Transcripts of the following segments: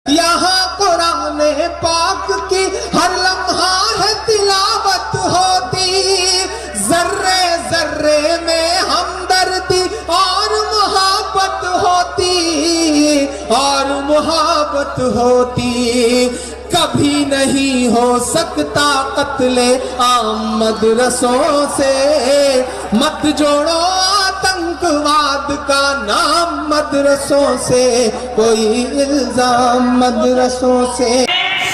یہاں قرآن پاک کی ہر لمحہ ہے تلاوت ہوتی، ذرے ذرے میں ہمدردی اور محبت ہوتی، اور محبت ہوتی۔ کبھی نہیں ہو سکتا قتل عام مدرسوں سے، مت جوڑو آتنکواد کا نام مدرسوں سے، کوئی الزام مدرسوں سے۔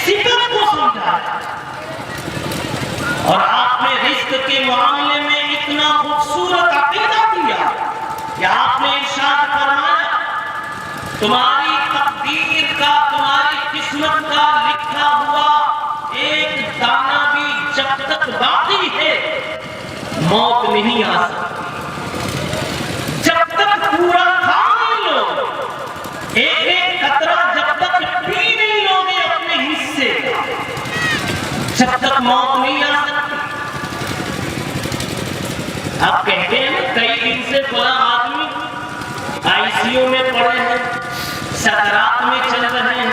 صفت کو سمجھا اور آپ نے رزق کے معاملے میں اتنا خوبصورت عقیدہ دیا کہ آپ نے ارشاد فرمایا تمہاری تقدیر کا، تمہاری قسمت کا لکھا ہوا ایک دانہ بھی جب تک باقی ہے موت نہیں آ سکتی، جب تک پورا کھا نہیں لو، ایک ایک قطرہ جب تک پی نہیں لوگے اپنے حصے کا، جب تک موت نہیں آ سکتی۔ آپ کہتے ہیں کئی دن سے فلاں آدمی آئی سی یو میں پڑے ہیں، سکرات میں چل رہے ہیں،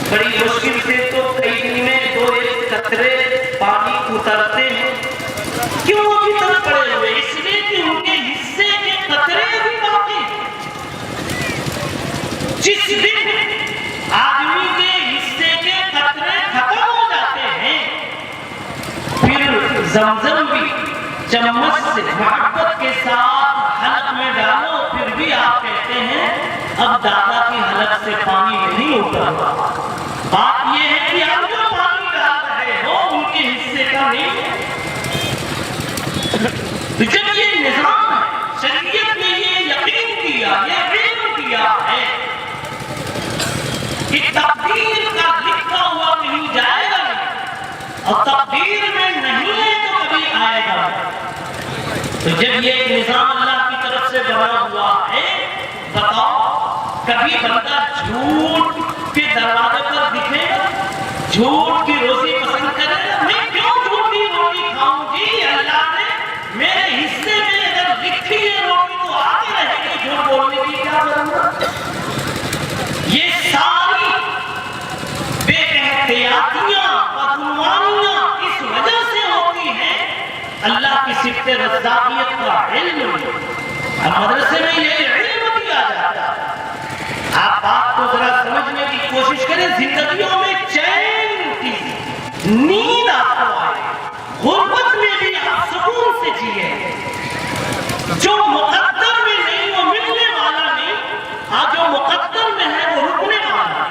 بڑی مشکل سے تو کئی دن میں دو ایک قطرے پانی اترتے ہیں، کیوں ابھی تک پڑے ہوئے؟ اس لیے کہ ان کے حصے کے قطرے بھی باقی ہیں۔ جس دن آدمی کے حصے کے قطرے ختم ہو جاتے ہیں پھر زمزم بھی چمچ سے محبت کے ساتھ حلق میں ڈالو، پھر بھی آپ کہتے ہیں اب دادا کی حلق سے پانی نہیں اترا۔ بات یہ ہے کہ آپ جو پانی ڈال رہے ہو ان کے حصے کا نہیں ہے۔ جب یہ نظام ہے، شریعت نے یہ یقین کیا، یہ علم کیا ہے کہ تقدیر کا لکھا ہوا کہیں جائے گا نہیں، اور تقدیر میں نہیں ہے تو کبھی آئے گا۔ تو جب یہ نظام اللہ کی طرف سے بنا ہوا ہے، بتاؤ کبھی بندہ جھوٹ کے دروازے پر دکھے گا، جھوٹ کی روزی پسند کرے گا؟ میں کیوں جھوٹی روٹی کھاؤں جی؟ اللہ نے میرے حصے میں اگر لکھی ہے روٹی تو آگے رہے گی، جھوٹ بولنے کی کیا ضرورت؟ یہ ساری بے احتیاطیاں بدعنوانیاں اس وجہ سے ہوتی ہیں اللہ کی صفت رزاقیت کا علم۔ اب مدرسے میں یہ علم دیا جاتا ہے۔ آپ بات کو ذرا سمجھنے کی کوشش کریں، زندگیوں میں چین کی نیند آپ کو آئے، غربت میں بھی آپ سکون سے جیے۔ جو مقدر میں نہیں وہ ملنے والا نہیں، آج جو مقدر میں ہے وہ رکنے والا ہے۔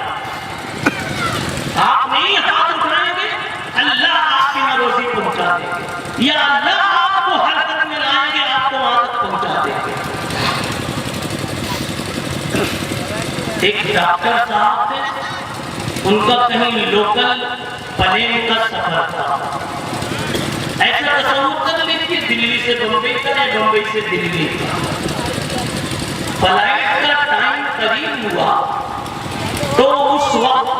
آپ نہیں ہاتھ اٹھائیں گے اللہ آپ کی نہ روزی پہنچا دے گے، یا اللہ آپ کو حرکت میں لائیں گے، آپ کو وہاں تک پہنچا دے گے۔ ایک ڈاکٹر صاحب تھے، ان کا کہیں لوکل پلین کا سفر تھا۔ ایسا تصور کر لیجیے دلی سے بمبئی کا یا بمبئی سے دلی کا، فلائٹ کا ٹائم قریب ہوا تو اس وقت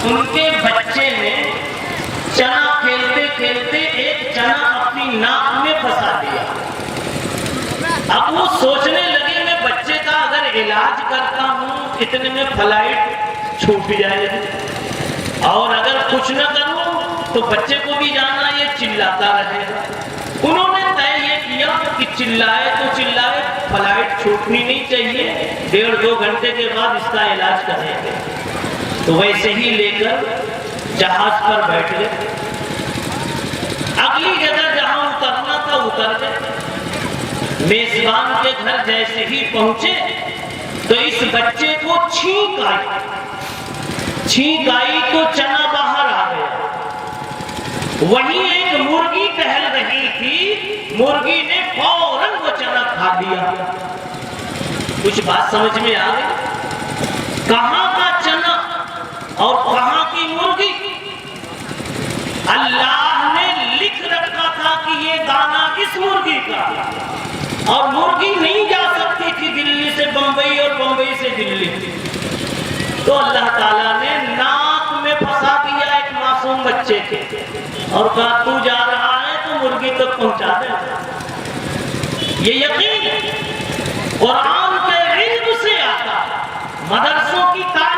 ان کے بچے نے چنا کھیلتے کھیلتے ایک چنا اپنی ناک میں پھنسا دیا۔ اب وہ سوچنے لگے میں بچے کا اگر علاج کرتا ہوں اتنے میں فلائٹ چھوٹ جائے گی، اور اگر کچھ نہ کروں تو بچے کو بھی جانا یہ چلاتا رہے گا۔ انہوں نے طے یہ کیا کہ چلائے تو چلائے، فلائٹ چھوٹنی نہیں چاہیے، 1.5-2 گھنٹے کے بعد اس کا علاج کریں گے۔ تو ویسے ہی لے کر جہاز پر بیٹھ گئے، اگلی جگہ جہاں اترنا تھا اتر گئے۔ میزبان کے گھر جیسے ہی پہنچے تو اس بچے کو چھینک آئی تو چنا باہر آ گیا۔ وہیں ایک مرغی ٹہل رہی تھی، مرغی نے فوراً وہ چنا کھا لیا۔ کچھ بات سمجھ میں آ گئی؟ کہاں کا چنا اور کہاں کی مرغی؟ اللہ نے لکھ رکھا تھا کہ یہ دانا اس مرغی کا، اور مرغی نہیں جا سکتی تھی دلی سے بمبئی اور بمبئی سے دلی، تو اللہ تعالیٰ نے ناک میں پھنسا دیا ایک معصوم بچے کے، اور کہا تو جا رہا ہے تو مرغی تک پہنچا دے۔ یہ یقین قرآن کے علم سے آتا، مدرسوں کی تعلیم